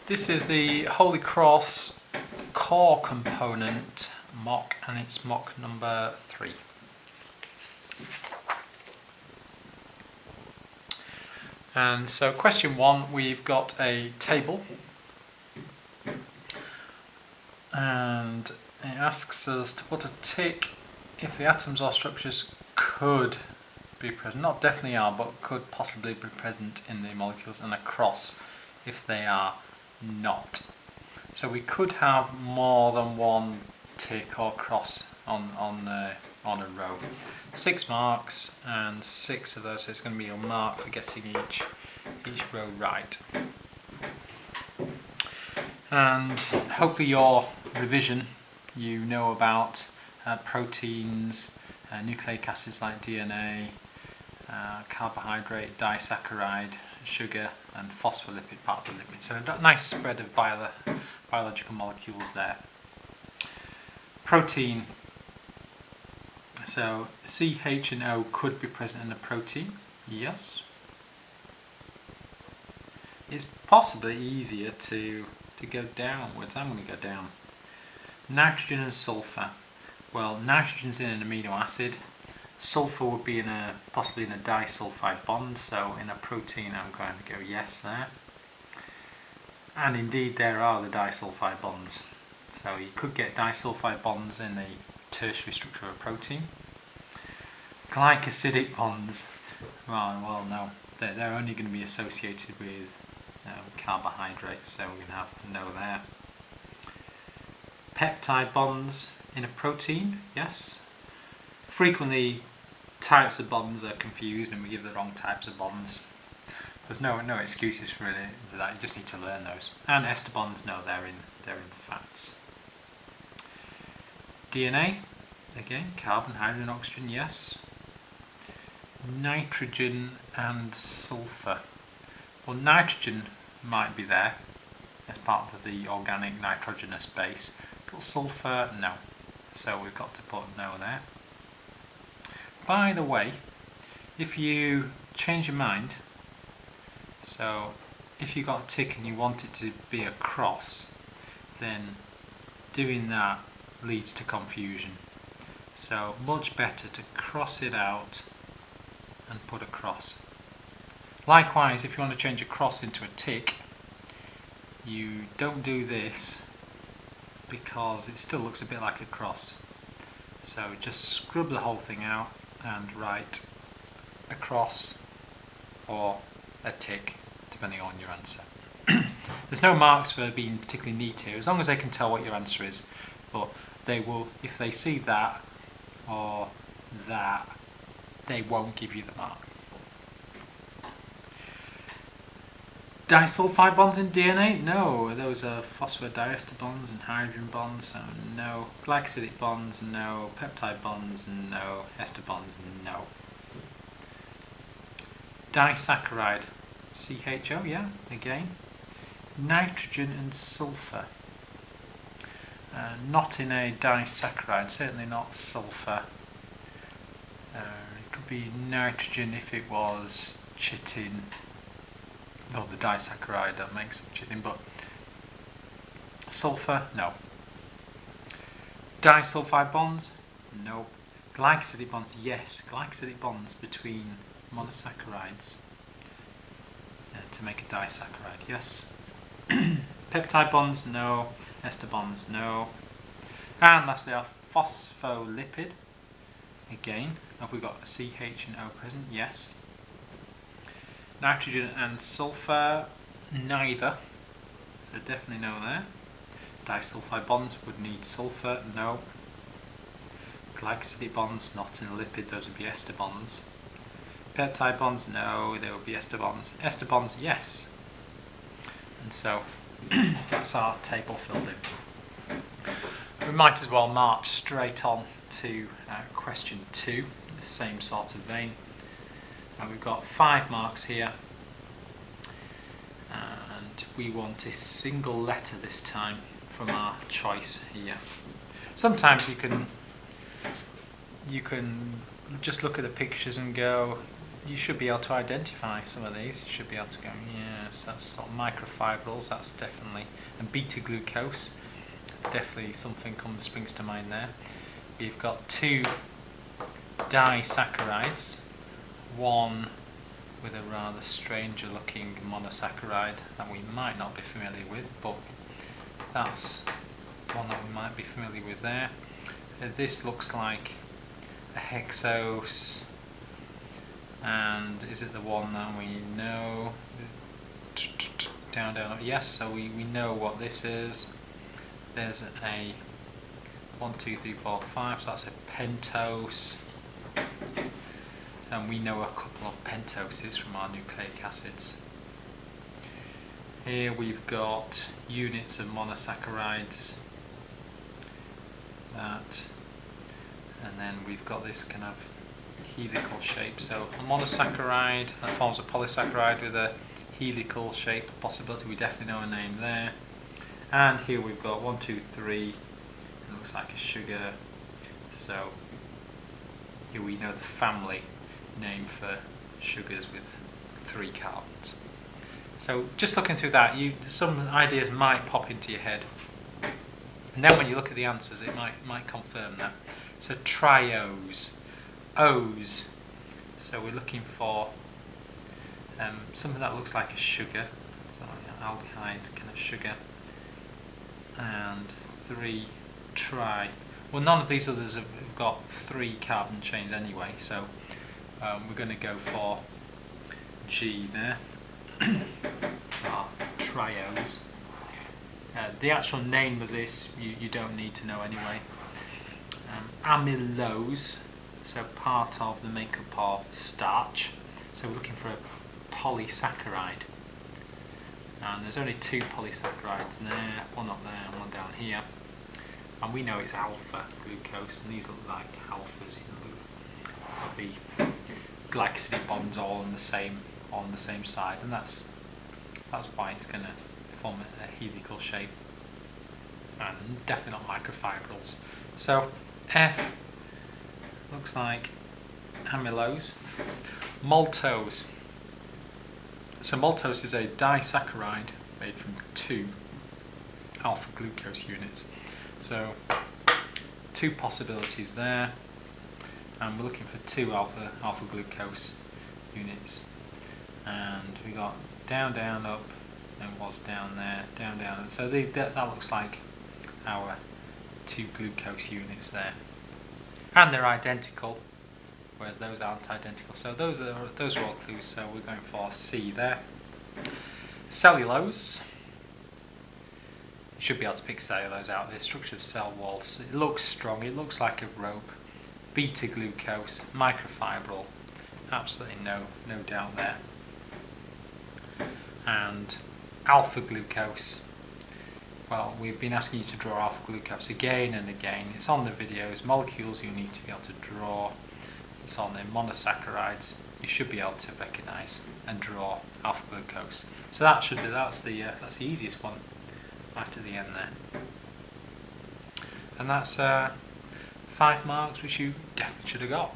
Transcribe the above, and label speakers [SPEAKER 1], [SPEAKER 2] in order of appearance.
[SPEAKER 1] This is the Holy Cross core component mock, and it's mock number 3. And so question 1, we've got a table, and it asks us to put a tick if the atoms or structures could be present, not definitely are, but could possibly be present in the molecules, and a cross if they are not. So we could have more than one tick or cross on a row. 6 marks and 6 of those, so it's going to be a mark for getting each row right. And hopefully your revision, you know about proteins, nucleic acids like DNA, carbohydrate, disaccharide, sugar, and phospholipid, part of the lipid. So a nice spread of biological molecules there. Protein. So CH and O could be present in a protein. Yes. It's possibly easier to go downwards. I'm going to go down. Nitrogen and sulfur. Well, nitrogen's in an amino acid. Sulfur would be possibly in a disulfide bond, so in a protein I'm going to go yes there. And indeed there are the disulfide bonds. So you could get disulfide bonds in the tertiary structure of a protein. Glycosidic bonds, well no, they're only going to be associated with carbohydrates, so we're going to have no there. Peptide bonds in a protein, yes. Frequently types of bonds are confused and we give the wrong types of bonds. There's no excuses for that, you just need to learn those. And ester bonds, no, they're in fats. DNA, again, carbon, hydrogen, oxygen, yes. Nitrogen and sulfur. Well, nitrogen might be there as part of the organic nitrogenous base, but sulfur, no. So we've got to put no there. By the way, if you change your mind, so if you got a tick and you want it to be a cross, then doing that leads to confusion. So much better to cross it out and put a cross. Likewise, if you want to change a cross into a tick, you don't do this because it still looks a bit like a cross. So just scrub the whole thing out and write a cross or a tick, depending on your answer. There's no marks for being particularly neat here, as long as they can tell what your answer is, but they will, if they see that or that, they won't give you the mark. Disulfide bonds in DNA? No. Those are phosphodiester bonds and hydrogen bonds, so no. Glycosidic bonds? No. Peptide bonds? No. Ester bonds? No. Disaccharide? CHO, yeah, again. Nitrogen and sulfur? Not in a disaccharide, certainly not sulfur. It could be nitrogen if it was chitin. Well, the disaccharide that makes chitin, but sulfur, no. Disulfide bonds, no. Glycosidic bonds, yes. Glycosidic bonds between monosaccharides to make a disaccharide, yes. Peptide bonds, no. Ester bonds, no. And lastly, our phospholipid. Again, have we got CH and O present? Yes. Nitrogen and sulfur, neither. So definitely no there. Disulfide bonds would need sulfur, no. Glycosidic bonds, not in a lipid, those would be ester bonds. Peptide bonds, no, they would be ester bonds. Ester bonds, yes. And so that's our table filled in. We might as well march straight on to question 2, the same sort of vein. And we've got 5 marks here, and we want a single letter this time from our choice here. Sometimes you can just look at the pictures and go, you should be able to identify some of these. You should be able to go, yes, that's sort of microfibrils, that's definitely, and beta glucose, definitely something springs to mind there. You've got 2 disaccharides, one with a rather stranger looking monosaccharide that we might not be familiar with, but that's one that we might be familiar with there. This looks like a hexose, and is it the one that we know? Down, yes, so we know what this is. There's a 1, 2, 3, 4, 5, so that's a pentose. And we know a couple of pentoses from our nucleic acids. Here we've got units of monosaccharides, and then we've got this kind of helical shape. So a monosaccharide that forms a polysaccharide with a helical shape possibility. We definitely know a name there. And here we've got 1, 2, 3. It looks like a sugar. So here we know the family name for sugars with 3 carbons. So just looking through that, some ideas might pop into your head, and then when you look at the answers, it might confirm that. So triose, O's. So we're looking for something that looks like a sugar, so aldehyde kind of sugar, and 3 tri. Well, none of these others have got 3 carbon chains anyway, so we're going to go for G there. Triose. The actual name of this you don't need to know anyway. Amylose, so part of the makeup of starch. So we're looking for a polysaccharide. And there's only 2 polysaccharides there, one up there and one down here. And we know it's alpha glucose, and these look like alphas. There'll be glycosidic bonds all on the same side, and that's why it's going to form a helical shape, and definitely not microfibrils. So F looks like amylose. Maltose. So maltose is a disaccharide made from 2 alpha glucose units. So 2 possibilities there, and we're looking for 2 alpha glucose units. And we got down, down, up, and was down there, down, down. So that looks like our 2 glucose units there, and they're identical, whereas those aren't identical. So those are all clues. So we're going for C there. Cellulose. You should be able to pick cellulose out. The structure of cell walls. It looks strong. It looks like a rope. Beta glucose, microfibril. Absolutely no doubt there. And alpha glucose. Well, we've been asking you to draw alpha glucose again and again. It's on the videos, molecules you need to be able to draw. It's on the monosaccharides. You should be able to recognise and draw alpha glucose. So that's the easiest one, right at the end there. And that's 5 marks, which you definitely should have got.